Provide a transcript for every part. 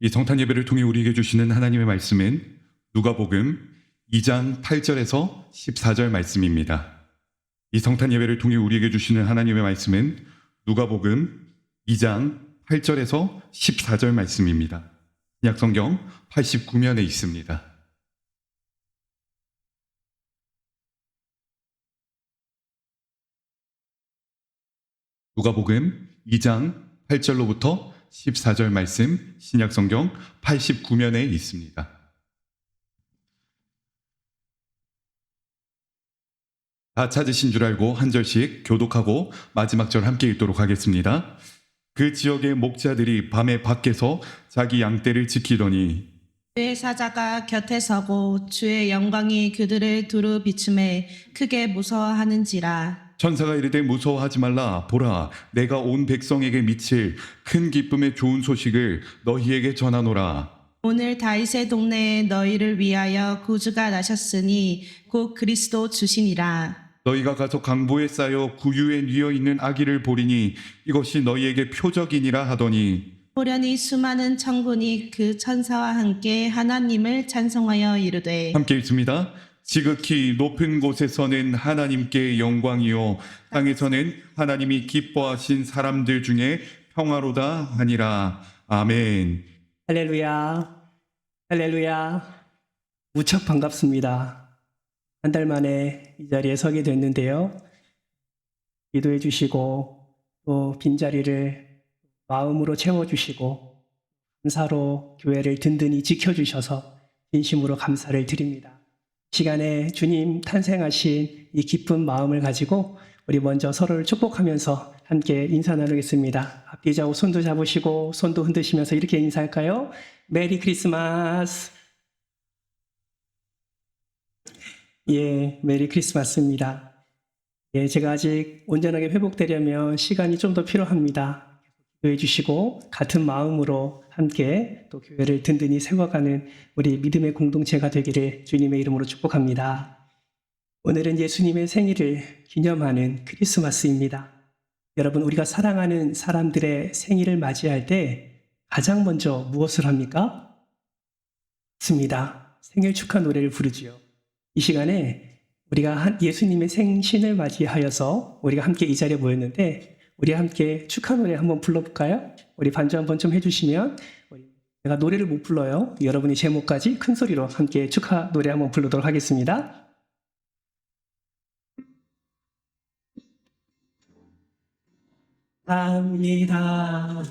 이 성탄 예배를 통해 우리에게 주시는 하나님의 말씀은 누가복음 2장 8절에서 14절 말씀입니다. 이 성탄 예배를 통해 우리에게 주시는 하나님의 말씀은 누가복음 2장 8절에서 14절 말씀입니다. 신약성경 89면에 있습니다. 누가복음 2장 8절로부터 14절 말씀, 신약성경 89면에 있습니다. 다 찾으신 줄 알고 한 절씩 교독하고 마지막 절 함께 읽도록 하겠습니다. 그 지역의 목자들이 밤에 밖에서 자기 양떼를 지키더니 주의 사자가 곁에 서고 주의 영광이 그들을 두루 비춤에 크게 무서워하는지라. 천사가 이르되 무서워하지 말라. 보라, 내가 온 백성에게 미칠 큰 기쁨의 좋은 소식을 너희에게 전하노라. 오늘 다윗의 동네에 너희를 위하여 구주가 나셨으니 곧 그리스도 주시니라. 너희가 가서 강보에 쌓여 구유에 뉘어 있는 아기를 보리니 이것이 너희에게 표적이니라 하더니 호련히 수많은 천군이 그 천사와 함께 하나님을 찬송하여 이르되 함께 읽습니다. 지극히 높은 곳에서는 하나님께 영광이요 땅에서는 하나님이 기뻐하신 사람들 중에 평화로다 하니라. 아멘. 할렐루야, 할렐루야. 무척 반갑습니다. 한 달 만에 이 자리에 서게 됐는데요. 기도해 주시고 또 빈자리를 마음으로 채워주시고 감사로 교회를 든든히 지켜주셔서 진심으로 감사를 드립니다. 시간에 주님 탄생하신 이 기쁜 마음을 가지고 우리 먼저 서로를 축복하면서 함께 인사 나누겠습니다. 앞뒤 좌우 손도 잡으시고 손도 흔드시면서 이렇게 인사할까요? 메리 크리스마스. 예, 메리 크리스마스입니다. 예, 제가 아직 온전하게 회복되려면 시간이 좀 더 필요합니다. 기도해 주시고 같은 마음으로 함께 또 교회를 든든히 세워가는 우리 믿음의 공동체가 되기를 주님의 이름으로 축복합니다. 오늘은 예수님의 생일을 기념하는 크리스마스입니다. 여러분, 우리가 사랑하는 사람들의 생일을 맞이할 때 가장 먼저 무엇을 합니까? 맞습니다. 생일 축하 노래를 부르지요. 이 시간에 우리가 예수님의 생신을 맞이하여서 우리가 함께 이 자리에 모였는데 우리 함께 축하 노래 한번 불러볼까요? 우리 반주 한번 좀 해주시면 제가 노래를 못 불러요. 여러분이 제목까지 큰 소리로 함께 축하 노래 한번 부르도록 하겠습니다. 합니다.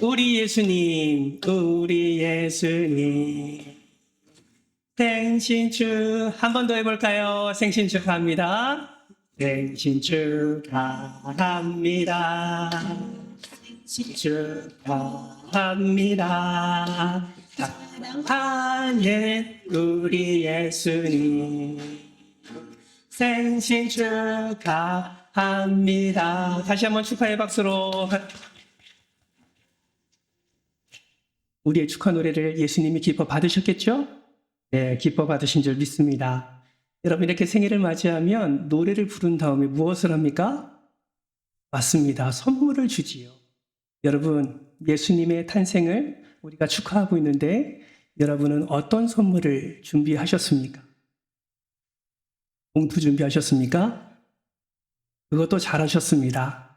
우리 예수님 생신 한 번 더 해볼까요? 생신 축하합니다. 생신 축하합니다. 생신 축하합니다. 사랑하는 우리 예수님 생신 축하합니다. 다시 한번 축하의 박수로. 우리의 축하 노래를 예수님이 기뻐 받으셨겠죠? 네, 기뻐 받으신 줄 믿습니다. 여러분, 이렇게 생일을 맞이하면 노래를 부른 다음에 무엇을 합니까? 맞습니다. 선물을 주지요. 여러분, 예수님의 탄생을 우리가 축하하고 있는데 여러분은 어떤 선물을 준비하셨습니까? 봉투 준비하셨습니까? 그것도 잘하셨습니다.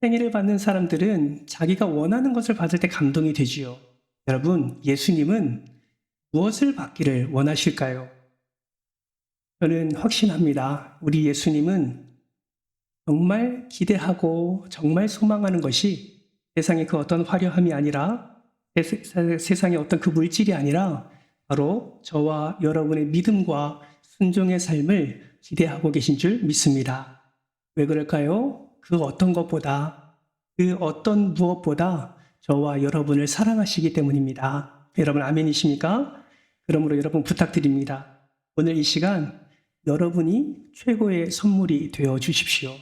생일을 받는 사람들은 자기가 원하는 것을 받을 때 감동이 되지요. 여러분, 예수님은 무엇을 받기를 원하실까요? 저는 확신합니다. 우리 예수님은 정말 기대하고 정말 소망하는 것이 세상의 그 어떤 화려함이 아니라 세상의 어떤 그 물질이 아니라 바로 저와 여러분의 믿음과 순종의 삶을 기대하고 계신 줄 믿습니다. 왜 그럴까요? 그 어떤 것보다, 그 어떤 무엇보다 저와 여러분을 사랑하시기 때문입니다. 여러분 아멘이십니까? 그러므로 여러분 부탁드립니다. 오늘 이 시간 여러분이 최고의 선물이 되어 주십시오.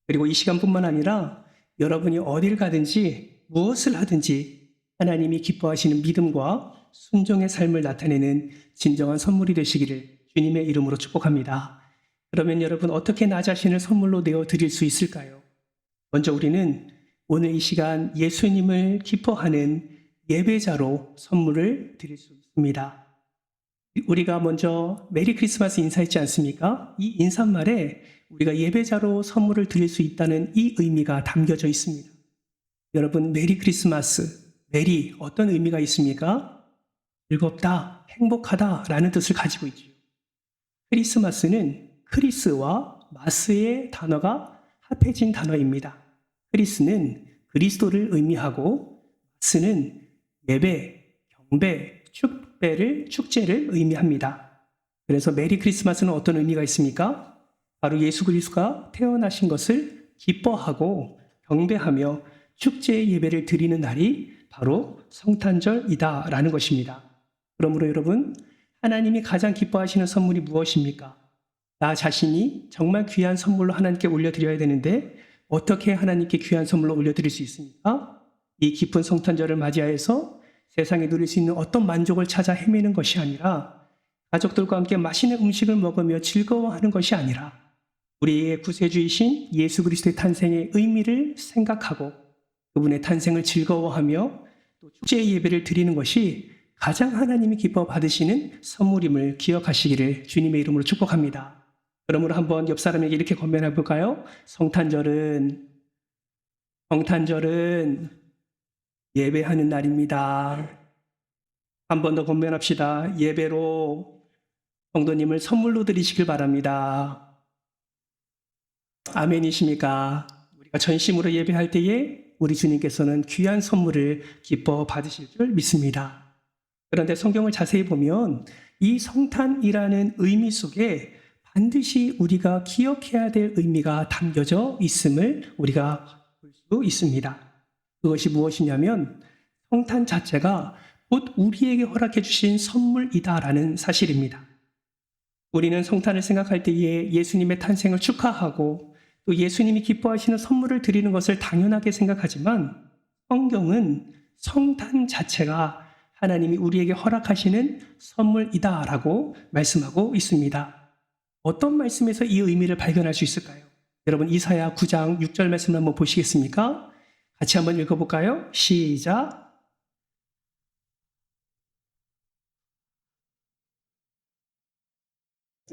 그리고 이 시간뿐만 아니라 여러분이 어딜 가든지 무엇을 하든지 하나님이 기뻐하시는 믿음과 순종의 삶을 나타내는 진정한 선물이 되시기를 주님의 이름으로 축복합니다. 그러면 여러분 어떻게 나 자신을 선물로 내어 드릴 수 있을까요? 먼저 우리는 오늘 이 시간 예수님을 기뻐하는 예배자로 선물을 드릴 수 있습니다. 우리가 먼저 메리 크리스마스 인사했지 않습니까? 이 인사말에 우리가 예배자로 선물을 드릴 수 있다는 이 의미가 담겨져 있습니다. 여러분, 메리 크리스마스, 메리 어떤 의미가 있습니까? 즐겁다, 행복하다 라는 뜻을 가지고 있죠. 크리스마스는 크리스와 마스의 단어가 합해진 단어입니다. 크리스는 그리스도를 의미하고 마스는 예배, 경배, 축제를 의미합니다. 그래서 메리 크리스마스는 어떤 의미가 있습니까? 바로 예수 그리스도가 태어나신 것을 기뻐하고 경배하며 축제의 예배를 드리는 날이 바로 성탄절이다라는 것입니다. 그러므로 여러분, 하나님이 가장 기뻐하시는 선물이 무엇입니까? 나 자신이 정말 귀한 선물로 하나님께 올려드려야 되는데 어떻게 하나님께 귀한 선물로 올려드릴 수 있습니까? 이 깊은 성탄절을 맞이하여서 세상에 누릴 수 있는 어떤 만족을 찾아 헤매는 것이 아니라 가족들과 함께 맛있는 음식을 먹으며 즐거워하는 것이 아니라 우리의 구세주이신 예수 그리스도의 탄생의 의미를 생각하고 그분의 탄생을 즐거워하며 또 축제의 예배를 드리는 것이 가장 하나님이 기뻐 받으시는 선물임을 기억하시기를 주님의 이름으로 축복합니다. 그러므로 한번 옆 사람에게 이렇게 건면해 볼까요? 성탄절은 예배하는 날입니다. 한 번 더 건면합시다. 예배로 성도님을 선물로 드리시길 바랍니다. 아멘이십니까? 우리가 전심으로 예배할 때에 우리 주님께서는 귀한 선물을 기뻐 받으실 줄 믿습니다. 그런데 성경을 자세히 보면 이 성탄이라는 의미 속에 반드시 우리가 기억해야 될 의미가 담겨져 있음을 우리가 볼 수 있습니다. 그것이 무엇이냐면 성탄 자체가 곧 우리에게 허락해 주신 선물이다라는 사실입니다. 우리는 성탄을 생각할 때에 예수님의 탄생을 축하하고 또 예수님이 기뻐하시는 선물을 드리는 것을 당연하게 생각하지만 성경은 성탄 자체가 하나님이 우리에게 허락하시는 선물이다라고 말씀하고 있습니다. 어떤 말씀에서 이 의미를 발견할 수 있을까요? 여러분 이사야 9장 6절 말씀을 한번 보시겠습니까? 같이 한번 읽어볼까요? 시작.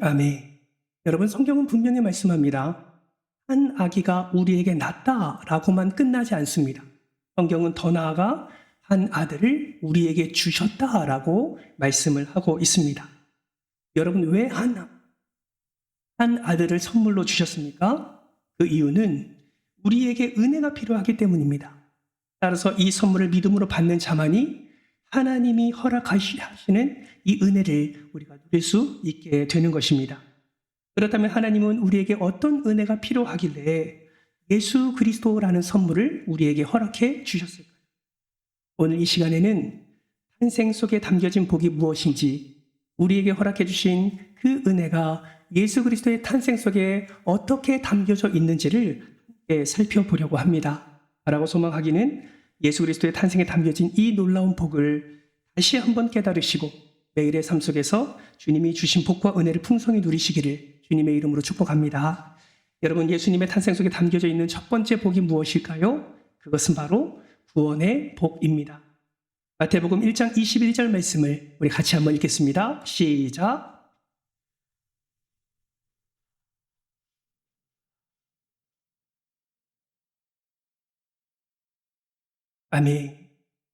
아멘. 여러분 성경은 분명히 말씀합니다. 한 아기가 우리에게 낳았다라고만 끝나지 않습니다. 성경은 더 나아가 한 아들을 우리에게 주셨다라고 말씀을 하고 있습니다. 여러분 왜 한 아들을 선물로 주셨습니까? 그 이유는 우리에게 은혜가 필요하기 때문입니다. 따라서 이 선물을 믿음으로 받는 자만이 하나님이 허락하시는 이 은혜를 우리가 누릴 수 있게 되는 것입니다. 그렇다면 하나님은 우리에게 어떤 은혜가 필요하길래 예수 그리스도라는 선물을 우리에게 허락해 주셨을까요? 오늘 이 시간에는 탄생 속에 담겨진 복이 무엇인지 우리에게 허락해 주신 그 은혜가 예수 그리스도의 탄생 속에 어떻게 담겨져 있는지를 살펴보려고 합니다. 바라고 소망하기는 예수 그리스도의 탄생에 담겨진 이 놀라운 복을 다시 한번 깨달으시고 매일의 삶 속에서 주님이 주신 복과 은혜를 풍성히 누리시기를 주님의 이름으로 축복합니다. 여러분 예수님의 탄생 속에 담겨져 있는 첫 번째 복이 무엇일까요? 그것은 바로 구원의 복입니다. 마태복음 1장 21절 말씀을 우리 같이 한번 읽겠습니다. 시작. 아멘.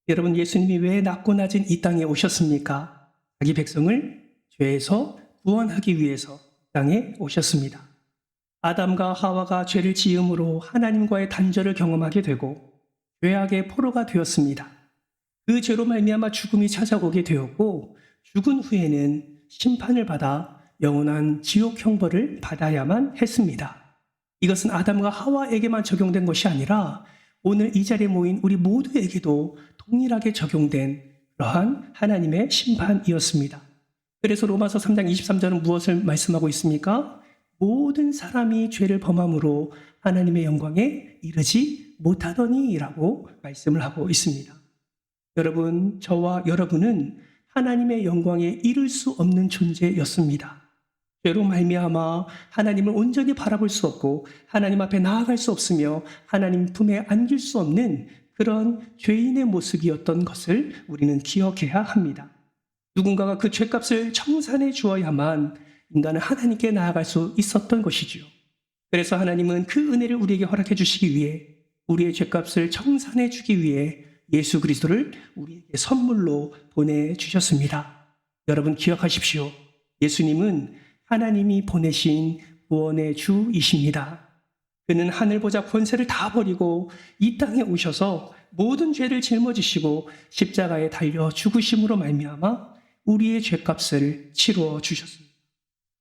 여러분 예수님이 왜 낮고 낮은 이 땅에 오셨습니까? 자기 백성을 죄에서 구원하기 위해서 땅에 오셨습니다. 아담과 하와가 죄를 지음으로 하나님과의 단절을 경험하게 되고 죄악의 포로가 되었습니다. 그 죄로 말미암아 죽음이 찾아오게 되었고 죽은 후에는 심판을 받아 영원한 지옥 형벌을 받아야만 했습니다. 이것은 아담과 하와에게만 적용된 것이 아니라 오늘 이 자리에 모인 우리 모두에게도 동일하게 적용된 그러한 하나님의 심판이었습니다. 그래서 로마서 3장 23절은 무엇을 말씀하고 있습니까? 모든 사람이 죄를 범함으로 하나님의 영광에 이르지 못하더니라고 말씀을 하고 있습니다. 여러분, 저와 여러분은 하나님의 영광에 이를 수 없는 존재였습니다. 죄로 말미암아 하나님을 온전히 바라볼 수 없고 하나님 앞에 나아갈 수 없으며 하나님 품에 안길 수 없는 그런 죄인의 모습이었던 것을 우리는 기억해야 합니다. 누군가가 그 죄값을 청산해 주어야만 인간은 하나님께 나아갈 수 있었던 것이지요. 그래서 하나님은 그 은혜를 우리에게 허락해 주시기 위해 우리의 죄값을 청산해 주기 위해 예수 그리스도를 우리에게 선물로 보내주셨습니다. 여러분 기억하십시오. 예수님은 하나님이 보내신 구원의 주이십니다. 그는 하늘 보좌 권세를 다 버리고 이 땅에 오셔서 모든 죄를 짊어지시고 십자가에 달려 죽으심으로 말미암아 우리의 죄값을 치루어 주셨습니다.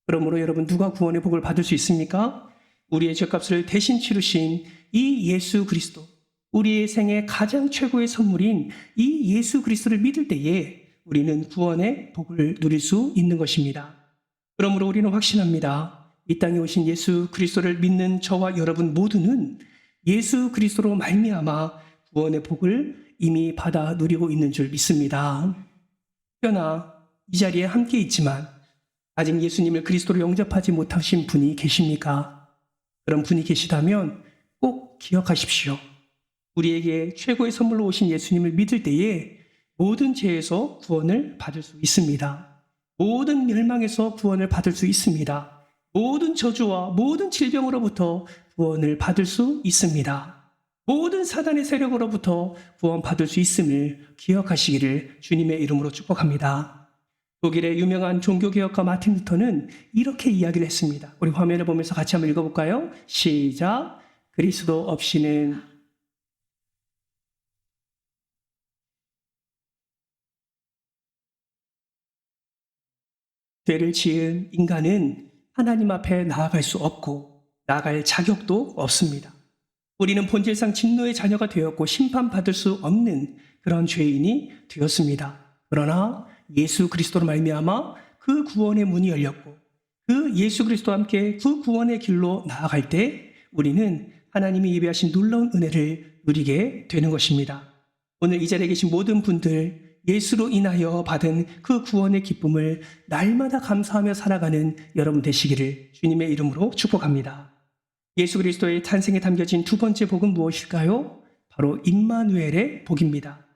그러므로 여러분 누가 구원의 복을 받을 수 있습니까? 우리의 죄값을 대신 치르신 이 예수 그리스도, 우리의 생애 가장 최고의 선물인 이 예수 그리스도를 믿을 때에 우리는 구원의 복을 누릴 수 있는 것입니다. 그러므로 우리는 확신합니다. 이 땅에 오신 예수 그리스도를 믿는 저와 여러분 모두는 예수 그리스도로 말미암아 구원의 복을 이미 받아 누리고 있는 줄 믿습니다. 특히나 이 자리에 함께 있지만 아직 예수님을 그리스도로 영접하지 못하신 분이 계십니까? 그런 분이 계시다면 꼭 기억하십시오. 우리에게 최고의 선물로 오신 예수님을 믿을 때에 모든 죄에서 구원을 받을 수 있습니다. 모든 멸망에서 구원을 받을 수 있습니다. 모든 저주와 모든 질병으로부터 구원을 받을 수 있습니다. 모든 사단의 세력으로부터 구원받을 수 있음을 기억하시기를 주님의 이름으로 축복합니다. 독일의 유명한 종교개혁가 마틴 루터는 이렇게 이야기를 했습니다. 우리 화면을 보면서 같이 한번 읽어볼까요? 시작. 그리스도 없이는 죄를 지은 인간은 하나님 앞에 나아갈 수 없고 나아갈 자격도 없습니다. 우리는 본질상 진노의 자녀가 되었고 심판받을 수 없는 그런 죄인이 되었습니다. 그러나 예수 그리스도로 말미암아 그 구원의 문이 열렸고 그 예수 그리스도와 함께 그 구원의 길로 나아갈 때 우리는 하나님이 예배하신 놀라운 은혜를 누리게 되는 것입니다. 오늘 이 자리에 계신 모든 분들 예수로 인하여 받은 그 구원의 기쁨을 날마다 감사하며 살아가는 여러분 되시기를 주님의 이름으로 축복합니다. 예수 그리스도의 탄생에 담겨진 두 번째 복은 무엇일까요? 바로 임마누엘의 복입니다.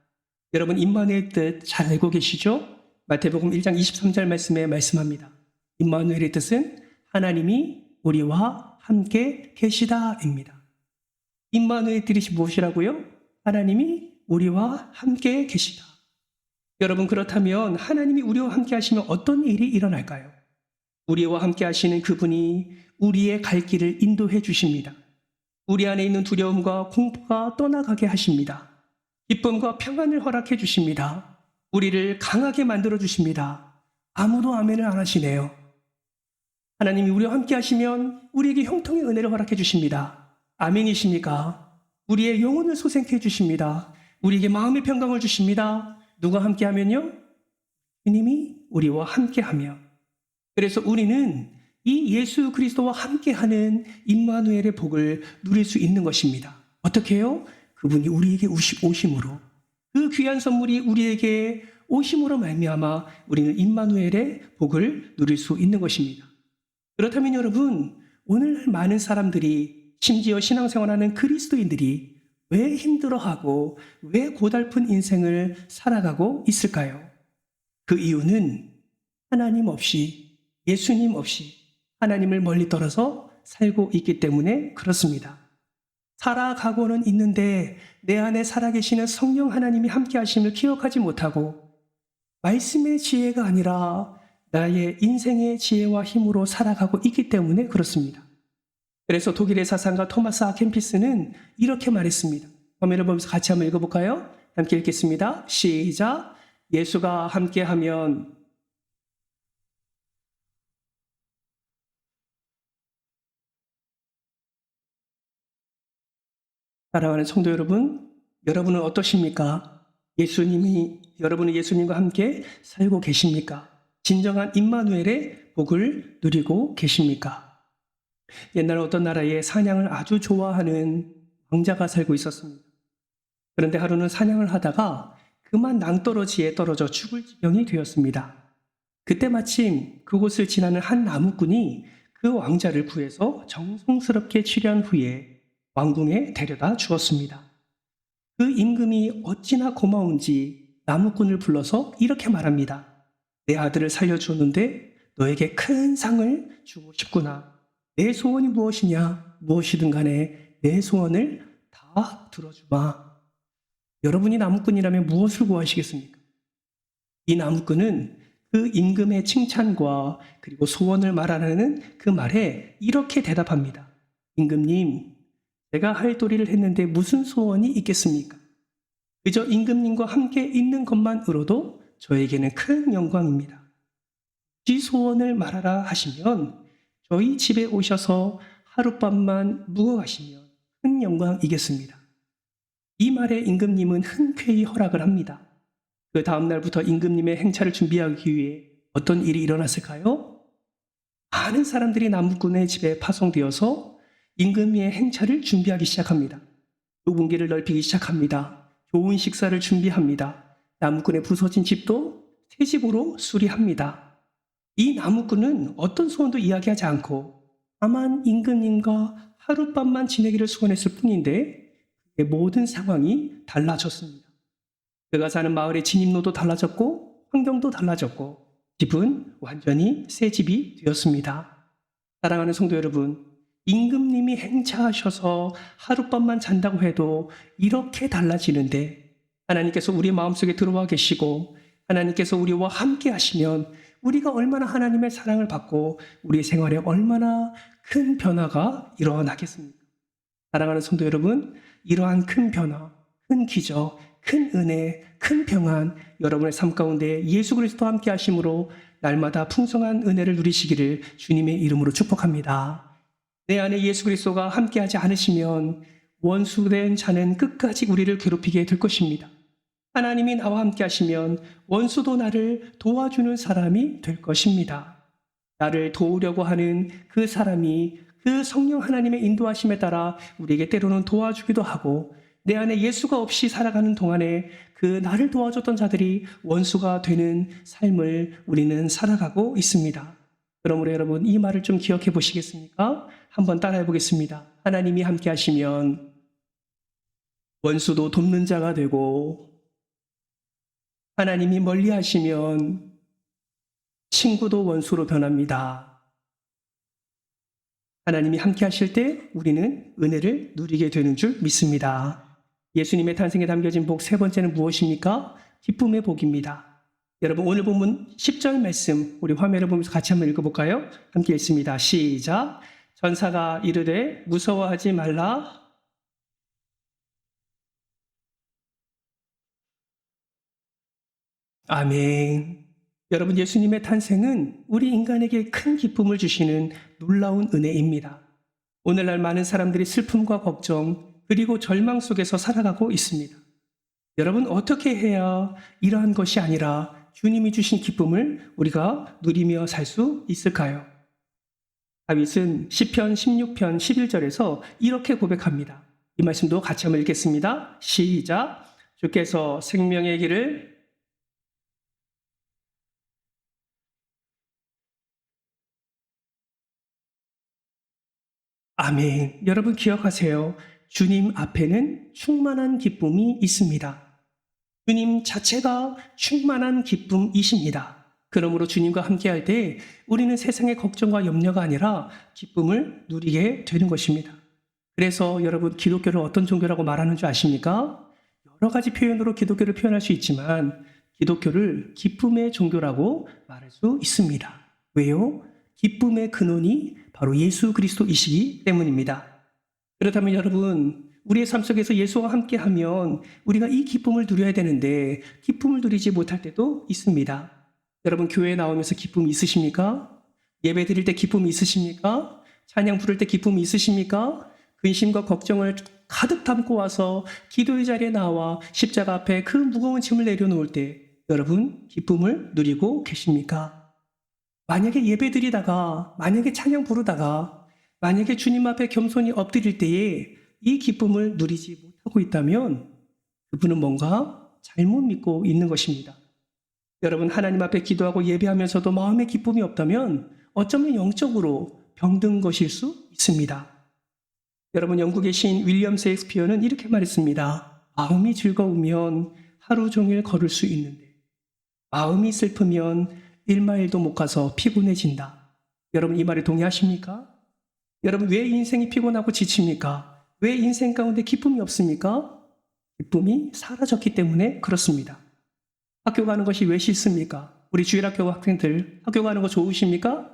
여러분 임마누엘의 뜻 잘 알고 계시죠? 마태복음 1장 23절 말씀에 말씀합니다. 임마누엘의 뜻은 하나님이 우리와 함께 계시다입니다. 임마누엘의 뜻이 무엇이라고요? 하나님이 우리와 함께 계시다. 여러분 그렇다면 하나님이 우리와 함께 하시면 어떤 일이 일어날까요? 우리와 함께 하시는 그분이 우리의 갈 길을 인도해 주십니다. 우리 안에 있는 두려움과 공포가 떠나가게 하십니다. 기쁨과 평안을 허락해 주십니다. 우리를 강하게 만들어 주십니다. 아무도 아멘을 안 하시네요. 하나님이 우리와 함께 하시면 우리에게 형통의 은혜를 허락해 주십니다. 아멘이십니까? 우리의 영혼을 소생케 해 주십니다. 우리에게 마음의 평강을 주십니다. 누가 함께 하면요? 주님이 우리와 함께 하며. 그래서 우리는 이 예수 그리스도와 함께하는 임마누엘의 복을 누릴 수 있는 것입니다. 어떻게 해요? 그분이 우리에게 오심으로 그 귀한 선물이 우리에게 오심으로 말미암아 우리는 임마누엘의 복을 누릴 수 있는 것입니다. 그렇다면 여러분 오늘날 많은 사람들이 심지어 신앙생활하는 그리스도인들이 왜 힘들어하고 왜 고달픈 인생을 살아가고 있을까요? 그 이유는 하나님 없이 예수님 없이 하나님을 멀리 떨어져 살고 있기 때문에 그렇습니다. 살아가고는 있는데 내 안에 살아계시는 성령 하나님이 함께 하심을 기억하지 못하고 말씀의 지혜가 아니라 나의 인생의 지혜와 힘으로 살아가고 있기 때문에 그렇습니다. 그래서 독일의 사상가 토마스 아켄피스는 이렇게 말했습니다. 화면을 보면서 같이 한번 읽어볼까요? 함께 읽겠습니다. 시작. 예수가 함께하면 사랑하는 성도 여러분, 여러분은 어떠십니까? 여러분은 예수님과 함께 살고 계십니까? 진정한 임마누엘의 복을 누리고 계십니까? 옛날 어떤 나라에 사냥을 아주 좋아하는 왕자가 살고 있었습니다. 그런데 하루는 사냥을 하다가 그만 낭떠러지에 떨어져 죽을 지경이 되었습니다. 그때 마침 그곳을 지나는 한 나무꾼이 그 왕자를 구해서 정성스럽게 치료한 후에 왕궁에 데려다 주었습니다. 그 임금이 어찌나 고마운지 나무꾼을 불러서 이렇게 말합니다. 내 아들을 살려주었는데 너에게 큰 상을 주고 싶구나. 내 소원이 무엇이냐? 무엇이든 간에 내 소원을 다 들어주마. 여러분이 나무꾼이라면 무엇을 구하시겠습니까? 이 나무꾼은 그 임금의 칭찬과 그리고 소원을 말하는 그 말에 이렇게 대답합니다. 임금님, 제가 할 도리를 했는데 무슨 소원이 있겠습니까? 그저 임금님과 함께 있는 것만으로도 저에게는 큰 영광입니다. 이 소원을 말하라 하시면 저희 집에 오셔서 하룻밤만 묵어 가시면 큰 영광이겠습니다. 이 말에 임금님은 흔쾌히 허락을 합니다. 그 다음날부터 임금님의 행차를 준비하기 위해 어떤 일이 일어났을까요? 많은 사람들이 나무꾼의 집에 파송되어서 임금의 행차를 준비하기 시작합니다. 좁은 길을 넓히기 시작합니다. 좋은 식사를 준비합니다. 나무꾼의 부서진 집도 새 집으로 수리합니다. 이 나무꾼은 어떤 소원도 이야기하지 않고 다만 임금님과 하룻밤만 지내기를 소원했을 뿐인데 그의 모든 상황이 달라졌습니다. 그가 사는 마을의 진입로도 달라졌고 환경도 달라졌고 집은 완전히 새 집이 되었습니다. 사랑하는 성도 여러분, 임금님이 행차하셔서 하룻밤만 잔다고 해도 이렇게 달라지는데 하나님께서 우리 마음속에 들어와 계시고 하나님께서 우리와 함께 하시면 우리가 얼마나 하나님의 사랑을 받고 우리 생활에 얼마나 큰 변화가 일어나겠습니까? 사랑하는 성도 여러분, 이러한 큰 변화, 큰 기적, 큰 은혜, 큰 평안 여러분의 삶 가운데 예수 그리스도와 함께 하심으로 날마다 풍성한 은혜를 누리시기를 주님의 이름으로 축복합니다. 내 안에 예수 그리스도가 함께하지 않으시면 원수된 자는 끝까지 우리를 괴롭히게 될 것입니다. 하나님이 나와 함께하시면 원수도 나를 도와주는 사람이 될 것입니다. 나를 도우려고 하는 그 사람이 그 성령 하나님의 인도하심에 따라 우리에게 때로는 도와주기도 하고 내 안에 예수가 없이 살아가는 동안에 그 나를 도와줬던 자들이 원수가 되는 삶을 우리는 살아가고 있습니다. 그러므로 여러분 이 말을 좀 기억해 보시겠습니까? 한번 따라해 보겠습니다. 하나님이 함께 하시면 원수도 돕는 자가 되고 하나님이 멀리 하시면 친구도 원수로 변합니다. 하나님이 함께 하실 때 우리는 은혜를 누리게 되는 줄 믿습니다. 예수님의 탄생에 담겨진 복 세 번째는 무엇입니까? 기쁨의 복입니다. 여러분 오늘 본문 10절 말씀 우리 화면을 보면서 같이 한번 읽어볼까요? 함께 읽습니다. 시작. 전사가 이르되 무서워하지 말라. 아멘. 여러분 예수님의 탄생은 우리 인간에게 큰 기쁨을 주시는 놀라운 은혜입니다. 오늘날 많은 사람들이 슬픔과 걱정 그리고 절망 속에서 살아가고 있습니다. 여러분 어떻게 해야 이러한 것이 아니라 주님이 주신 기쁨을 우리가 누리며 살 수 있을까요? 다윗은 시편 16편 11절에서 이렇게 고백합니다. 이 말씀도 같이 한번 읽겠습니다. 시작. 주께서 생명의 길을 아멘. 여러분 기억하세요. 주님 앞에는 충만한 기쁨이 있습니다. 주님 자체가 충만한 기쁨이십니다. 그러므로 주님과 함께할 때 우리는 세상의 걱정과 염려가 아니라 기쁨을 누리게 되는 것입니다. 그래서 여러분 기독교를 어떤 종교라고 말하는 줄 아십니까? 여러 가지 표현으로 기독교를 표현할 수 있지만 기독교를 기쁨의 종교라고 말할 수 있습니다. 왜요? 기쁨의 근원이 바로 예수 그리스도이시기 때문입니다. 그렇다면 여러분 우리의 삶 속에서 예수와 함께하면 우리가 이 기쁨을 누려야 되는데 기쁨을 누리지 못할 때도 있습니다. 여러분 교회에 나오면서 기쁨이 있으십니까? 예배 드릴 때 기쁨이 있으십니까? 찬양 부를 때 기쁨이 있으십니까? 근심과 걱정을 가득 담고 와서 기도의 자리에 나와 십자가 앞에 그 무거운 짐을 내려놓을 때 여러분 기쁨을 누리고 계십니까? 만약에 예배 드리다가 만약에 찬양 부르다가 만약에 주님 앞에 겸손히 엎드릴 때에 이 기쁨을 누리지 못하고 있다면 그분은 뭔가 잘못 믿고 있는 것입니다. 여러분 하나님 앞에 기도하고 예배하면서도 마음의 기쁨이 없다면 어쩌면 영적으로 병든 것일 수 있습니다. 여러분 영국의 시인 윌리엄 셰익스피어는 이렇게 말했습니다. 마음이 즐거우면 하루 종일 걸을 수 있는데 마음이 슬프면 1마일도 못 가서 피곤해진다. 여러분 이 말에 동의하십니까? 여러분 왜 인생이 피곤하고 지칩니까? 왜 인생 가운데 기쁨이 없습니까? 기쁨이 사라졌기 때문에 그렇습니다. 학교 가는 것이 왜 싫습니까? 우리 주일학교 학생들 학교 가는 거 좋으십니까?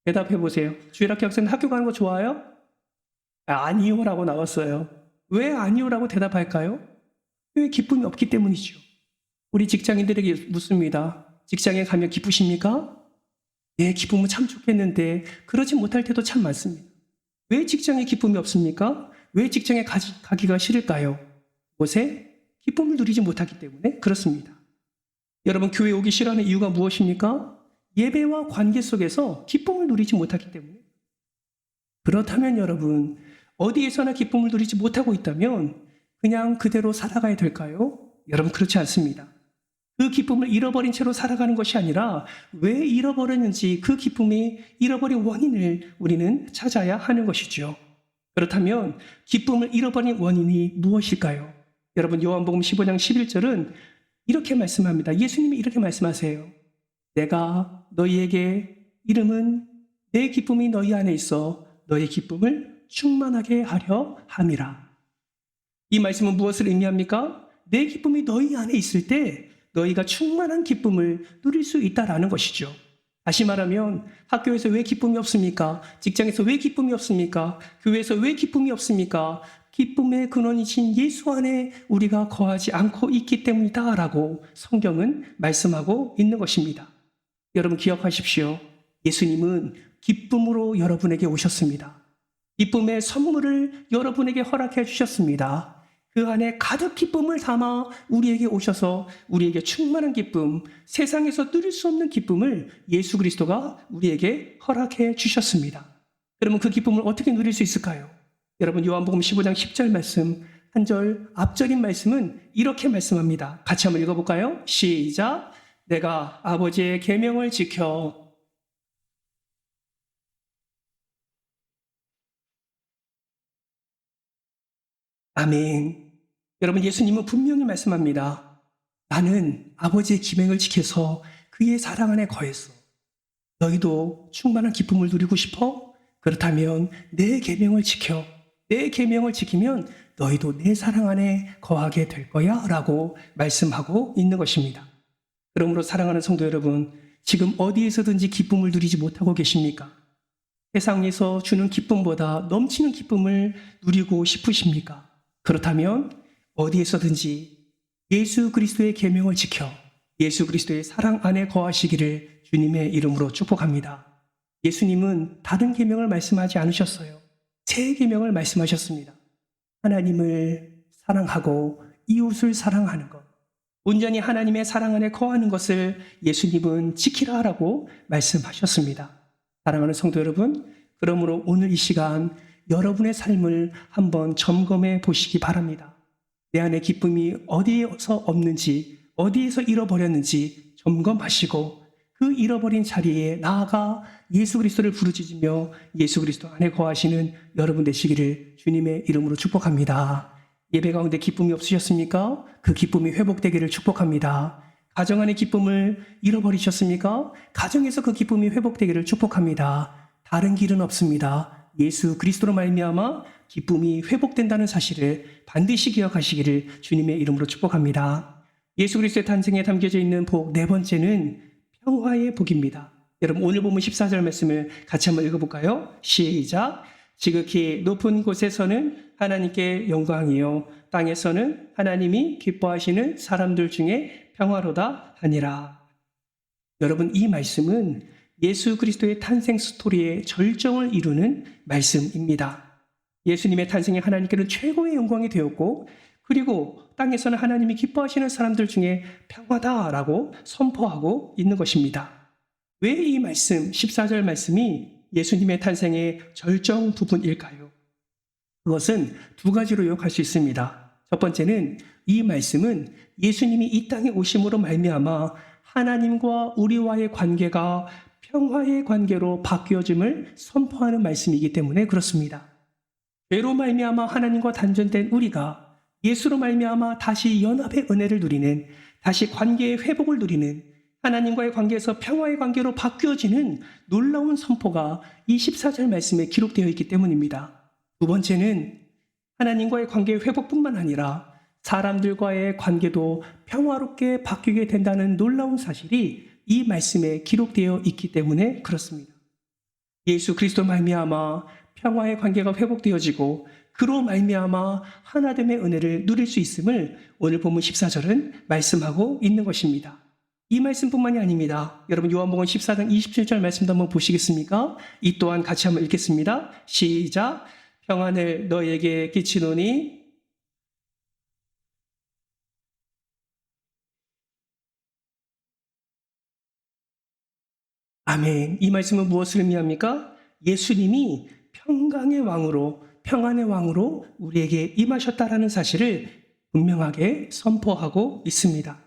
대답해 보세요. 주일학교 학생들 학교 가는 거 좋아요? 아니요라고 나왔어요. 왜 아니요라고 대답할까요? 왜 기쁨이 없기 때문이죠. 우리 직장인들에게 묻습니다. 직장에 가면 기쁘십니까? 네, 기쁨은 참 좋겠는데 그러지 못할 때도 참 많습니다. 왜 직장에 기쁨이 없습니까? 왜 직장에 가기가 싫을까요? 무엇에? 기쁨을 누리지 못하기 때문에 그렇습니다. 여러분 교회 오기 싫어하는 이유가 무엇입니까? 예배와 관계 속에서 기쁨을 누리지 못하기 때문에. 그렇다면 여러분 어디에서나 기쁨을 누리지 못하고 있다면 그냥 그대로 살아가야 될까요? 여러분 그렇지 않습니다. 그 기쁨을 잃어버린 채로 살아가는 것이 아니라 왜 잃어버렸는지 그 기쁨이 잃어버린 원인을 우리는 찾아야 하는 것이죠. 그렇다면 기쁨을 잃어버린 원인이 무엇일까요? 여러분 요한복음 15장 11절은 이렇게 말씀합니다. 예수님이 이렇게 말씀하세요. 내가 너희에게 이름은 내 기쁨이 너희 안에 있어 너희 기쁨을 충만하게 하려 함이라. 이 말씀은 무엇을 의미합니까? 내 기쁨이 너희 안에 있을 때 너희가 충만한 기쁨을 누릴 수 있다라는 것이죠. 다시 말하면 학교에서 왜 기쁨이 없습니까? 직장에서 왜 기쁨이 없습니까? 교회에서 왜 기쁨이 없습니까? 기쁨의 근원이신 예수 안에 우리가 거하지 않고 있기 때문이다 라고 성경은 말씀하고 있는 것입니다. 여러분 기억하십시오. 예수님은 기쁨으로 여러분에게 오셨습니다. 기쁨의 선물을 여러분에게 허락해 주셨습니다. 그 안에 가득 기쁨을 담아 우리에게 오셔서 우리에게 충만한 기쁨, 세상에서 누릴 수 없는 기쁨을 예수 그리스도가 우리에게 허락해 주셨습니다. 그러면 그 기쁨을 어떻게 누릴 수 있을까요? 여러분 요한복음 15장 10절 말씀, 한 절 앞절인 말씀은 이렇게 말씀합니다. 같이 한번 읽어볼까요? 시작! 내가 아버지의 계명을 지켜 아멘. 여러분 예수님은 분명히 말씀합니다. 나는 아버지의 계명을 지켜서 그의 사랑 안에 거했어. 너희도 충만한 기쁨을 누리고 싶어? 그렇다면 내 계명을 지켜. 내 계명을 지키면 너희도 내 사랑 안에 거하게 될 거야 라고 말씀하고 있는 것입니다. 그러므로 사랑하는 성도 여러분, 지금 어디에서든지 기쁨을 누리지 못하고 계십니까? 세상에서 주는 기쁨보다 넘치는 기쁨을 누리고 싶으십니까? 그렇다면 어디에서든지 예수 그리스도의 계명을 지켜 예수 그리스도의 사랑 안에 거하시기를 주님의 이름으로 축복합니다. 예수님은 다른 계명을 말씀하지 않으셨어요. 새 계명을 말씀하셨습니다. 하나님을 사랑하고 이웃을 사랑하는 것, 온전히 하나님의 사랑 안에 거하는 것을 예수님은 지키라라고 말씀하셨습니다. 사랑하는 성도 여러분, 그러므로 오늘 이 시간 여러분의 삶을 한번 점검해 보시기 바랍니다. 내 안에 기쁨이 어디에서 없는지, 어디에서 잃어버렸는지 점검하시고 그 잃어버린 자리에 나아가 예수 그리스도를 부르짖으며 예수 그리스도 안에 거하시는 여러분 되시기를 주님의 이름으로 축복합니다. 예배 가운데 기쁨이 없으셨습니까? 그 기쁨이 회복되기를 축복합니다. 가정 안의 기쁨을 잃어버리셨습니까? 가정에서 그 기쁨이 회복되기를 축복합니다. 다른 길은 없습니다. 예수 그리스도로 말미암아 기쁨이 회복된다는 사실을 반드시 기억하시기를 주님의 이름으로 축복합니다. 예수 그리스도의 탄생에 담겨져 있는 복 네 번째는 평화의 복입니다. 여러분 오늘 보면 14절 말씀을 같이 한번 읽어볼까요? 시작! 지극히 높은 곳에서는 하나님께 영광이요 땅에서는 하나님이 기뻐하시는 사람들 중에 평화로다 하니라. 여러분 이 말씀은 예수 그리스도의 탄생 스토리의 절정을 이루는 말씀입니다. 예수님의 탄생이 하나님께는 최고의 영광이 되었고 그리고 땅에서는 하나님이 기뻐하시는 사람들 중에 평화다라고 선포하고 있는 것입니다. 왜 이 말씀, 14절 말씀이 예수님의 탄생의 절정 부분일까요? 그것은 두 가지로 요약할 수 있습니다. 첫 번째는 이 말씀은 예수님이 이 땅에 오심으로 말미암아 하나님과 우리와의 관계가 평화의 관계로 바뀌어짐을 선포하는 말씀이기 때문에 그렇습니다. 죄로 말미암아 하나님과 단절된 우리가 예수로 말미암아 다시 연합의 은혜를 누리는, 다시 관계의 회복을 누리는, 하나님과의 관계에서 평화의 관계로 바뀌어지는 놀라운 선포가 이 14절 말씀에 기록되어 있기 때문입니다. 두 번째는 하나님과의 관계의 회복뿐만 아니라 사람들과의 관계도 평화롭게 바뀌게 된다는 놀라운 사실이 이 말씀에 기록되어 있기 때문에 그렇습니다. 예수 그리스도 말미암아 평화의 관계가 회복되어지고 그로 말미암아 하나됨의 은혜를 누릴 수 있음을 오늘 본문 14절은 말씀하고 있는 것입니다. 이 말씀뿐만이 아닙니다. 여러분 요한복음 14장 27절 말씀도 한번 보시겠습니까? 이 또한 같이 한번 읽겠습니다. 시작. 평안을 너에게 끼치노니 아멘. 이 말씀은 무엇을 의미합니까? 예수님이 평강의 왕으로, 평안의 왕으로 우리에게 임하셨다라는 사실을 분명하게 선포하고 있습니다.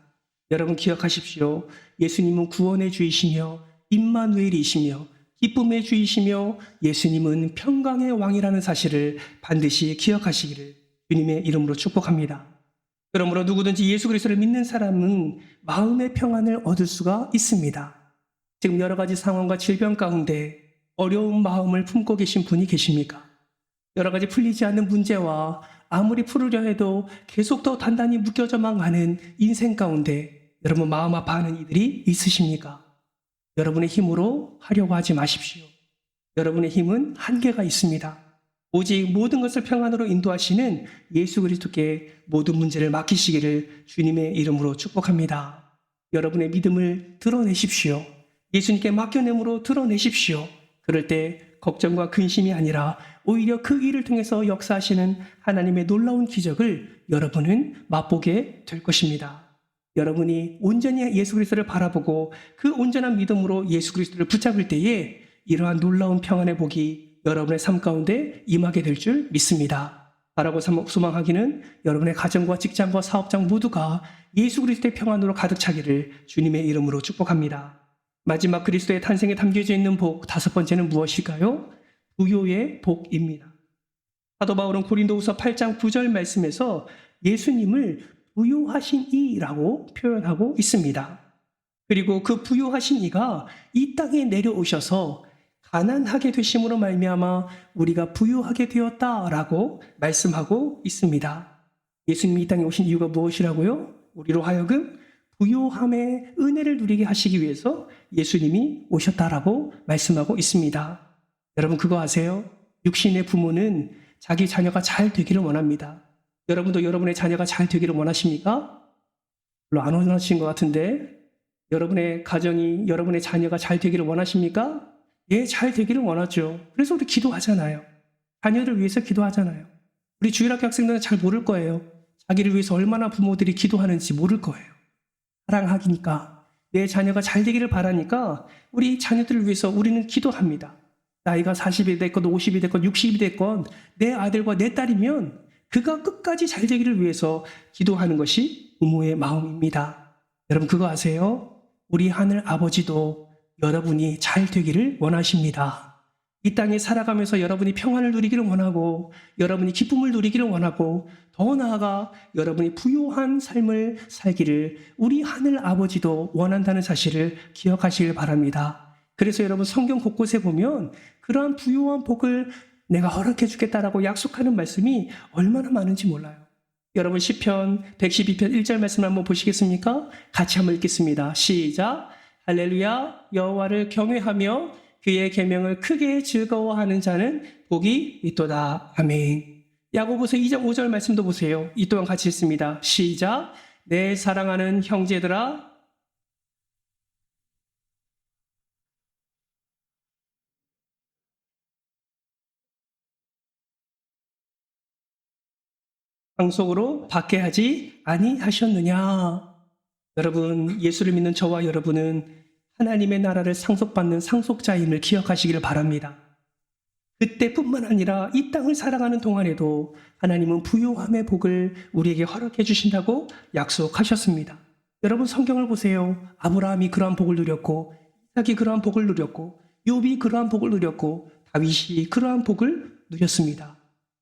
여러분 기억하십시오. 예수님은 구원의 주이시며 임마누엘이시며 기쁨의 주이시며 예수님은 평강의 왕이라는 사실을 반드시 기억하시기를 주님의 이름으로 축복합니다. 그러므로 누구든지 예수 그리스도를 믿는 사람은 마음의 평안을 얻을 수가 있습니다. 지금 여러 가지 상황과 질병 가운데 어려운 마음을 품고 계신 분이 계십니까? 여러 가지 풀리지 않는 문제와 아무리 풀으려 해도 계속 더 단단히 묶여져만 가는 인생 가운데 여러분 마음 아파하는 이들이 있으십니까? 여러분의 힘으로 하려고 하지 마십시오. 여러분의 힘은 한계가 있습니다. 오직 모든 것을 평안으로 인도하시는 예수 그리스도께 모든 문제를 맡기시기를 주님의 이름으로 축복합니다. 여러분의 믿음을 드러내십시오. 예수님께 맡겨냄으로 드러내십시오. 그럴 때 걱정과 근심이 아니라 오히려 그 일을 통해서 역사하시는 하나님의 놀라운 기적을 여러분은 맛보게 될 것입니다. 여러분이 온전히 예수 그리스도를 바라보고 그 온전한 믿음으로 예수 그리스도를 붙잡을 때에 이러한 놀라운 평안의 복이 여러분의 삶 가운데 임하게 될 줄 믿습니다. 바라고 소망하기는 여러분의 가정과 직장과 사업장 모두가 예수 그리스도의 평안으로 가득 차기를 주님의 이름으로 축복합니다. 마지막 그리스도의 탄생에 담겨져 있는 복, 다섯 번째는 무엇일까요? 부요의 복입니다. 사도 바울은 고린도후서 8장 9절 말씀에서 예수님을 부요하신 이라고 표현하고 있습니다. 그리고 그 부요하신 이가 이 땅에 내려오셔서 가난하게 되심으로 말미암아 우리가 부요하게 되었다라고 말씀하고 있습니다. 예수님이 이 땅에 오신 이유가 무엇이라고요? 우리로 하여금 부요함의 은혜를 누리게 하시기 위해서 예수님이 오셨다라고 말씀하고 있습니다. 여러분 그거 아세요? 육신의 부모는 자기 자녀가 잘 되기를 원합니다. 여러분도 여러분의 자녀가 잘 되기를 원하십니까? 별로 안 원하시는 것 같은데 여러분의 가정이 여러분의 자녀가 잘 되기를 원하십니까? 예, 잘 되기를 원하죠. 그래서 우리 기도하잖아요. 자녀를 위해서 기도하잖아요. 우리 주일학교 학생들은 잘 모를 거예요. 자기를 위해서 얼마나 부모들이 기도하는지 모를 거예요. 사랑하니까 내 자녀가 잘 되기를 바라니까 우리 자녀들을 위해서 우리는 기도합니다. 나이가 40이 됐건 50이 됐건 60이 됐건 내 아들과 내 딸이면 그가 끝까지 잘 되기를 위해서 기도하는 것이 부모의 마음입니다. 여러분 그거 아세요? 우리 하늘 아버지도 여러분이 잘 되기를 원하십니다. 이 땅에 살아가면서 여러분이 평안을 누리기를 원하고 여러분이 기쁨을 누리기를 원하고 더 나아가 여러분이 부요한 삶을 살기를 우리 하늘 아버지도 원한다는 사실을 기억하시길 바랍니다. 그래서 여러분 성경 곳곳에 보면 그러한 부요한 복을 내가 허락해 주겠다라고 약속하는 말씀이 얼마나 많은지 몰라요. 여러분 시편 112편 1절 말씀을 한번 보시겠습니까? 같이 한번 읽겠습니다. 시작. 할렐루야. 여호와를 경외하며 그의 계명을 크게 즐거워하는 자는 복이 있도다. 아멘. 야고보서 2장 5절 말씀도 보세요. 이 또한 같이 읽습니다. 시작. 내 사랑하는 형제들아 상속으로 받게 하지 아니하셨느냐. 여러분 예수를 믿는 저와 여러분은 하나님의 나라를 상속받는 상속자임을 기억하시기를 바랍니다. 그때뿐만 아니라 이 땅을 살아가는 동안에도 하나님은 부요함의 복을 우리에게 허락해 주신다고 약속하셨습니다. 여러분 성경을 보세요. 아브라함이 그러한 복을 누렸고, 이삭이 그러한 복을 누렸고, 욥이 그러한 복을 누렸고, 다윗이 그러한 복을 누렸습니다.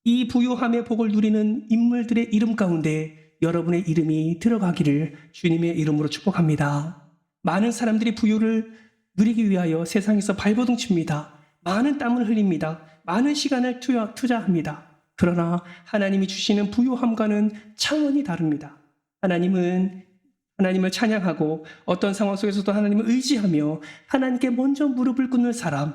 이 부요함의 복을 누리는 인물들의 이름 가운데 여러분의 이름이 들어가기를 주님의 이름으로 축복합니다. 많은 사람들이 부요를 누리기 위하여 세상에서 발버둥 칩니다. 많은 땀을 흘립니다. 많은 시간을 투자합니다. 그러나 하나님이 주시는 부요함과는 차원이 다릅니다. 하나님을 찬양하고 어떤 상황 속에서도 하나님을 의지하며 하나님께 먼저 무릎을 꿇는 사람,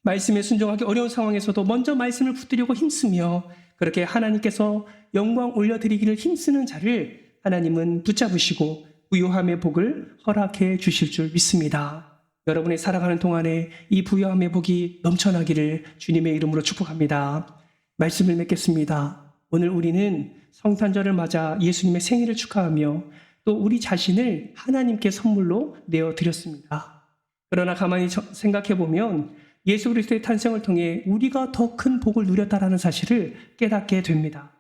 말씀에 순종하기 어려운 상황에서도 먼저 말씀을 붙들려고 힘쓰며 그렇게 하나님께서 영광 올려드리기를 힘쓰는 자를 하나님은 붙잡으시고 부요함의 복을 허락해 주실 줄 믿습니다. 여러분의 살아가는 동안에 이 부요함의 복이 넘쳐나기를 주님의 이름으로 축복합니다. 말씀을 맺겠습니다. 오늘 우리는 성탄절을 맞아 예수님의 생일을 축하하며 또 우리 자신을 하나님께 선물로 내어드렸습니다. 그러나 가만히 생각해 보면 예수 그리스도의 탄생을 통해 우리가 더 큰 복을 누렸다라는 사실을 깨닫게 됩니다.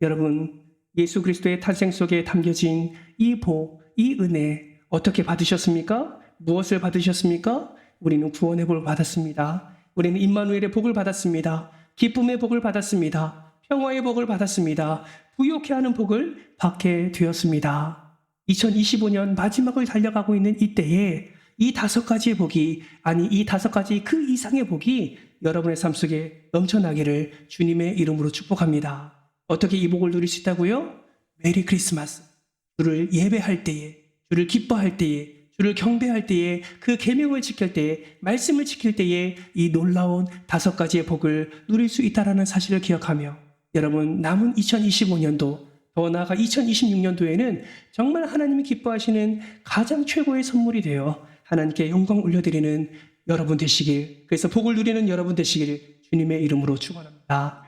여러분, 예수 그리스도의 탄생 속에 담겨진 이 복, 이 은혜 어떻게 받으셨습니까? 무엇을 받으셨습니까? 우리는 구원의 복을 받았습니다. 우리는 임마누엘의 복을 받았습니다. 기쁨의 복을 받았습니다. 평화의 복을 받았습니다. 부요케 하는 복을 받게 되었습니다. 2025년 마지막을 달려가고 있는 이때에 이 5가지의 복이, 아니 이 5가지 그 이상의 복이 여러분의 삶 속에 넘쳐나기를 주님의 이름으로 축복합니다. 어떻게 이 복을 누릴 수 있다고요? 메리 크리스마스. 주를 예배할 때에, 주를 기뻐할 때에, 주를 경배할 때에, 그 계명을 지킬 때에, 말씀을 지킬 때에 이 놀라운 5가지의 복을 누릴 수 있다는 사실을 기억하며 여러분 남은 2025년도 더 나아가 2026년도에는 정말 하나님이 기뻐하시는 가장 최고의 선물이 되어 하나님께 영광 올려드리는 여러분 되시길, 그래서 복을 누리는 여러분 되시길 주님의 이름으로 축원합니다.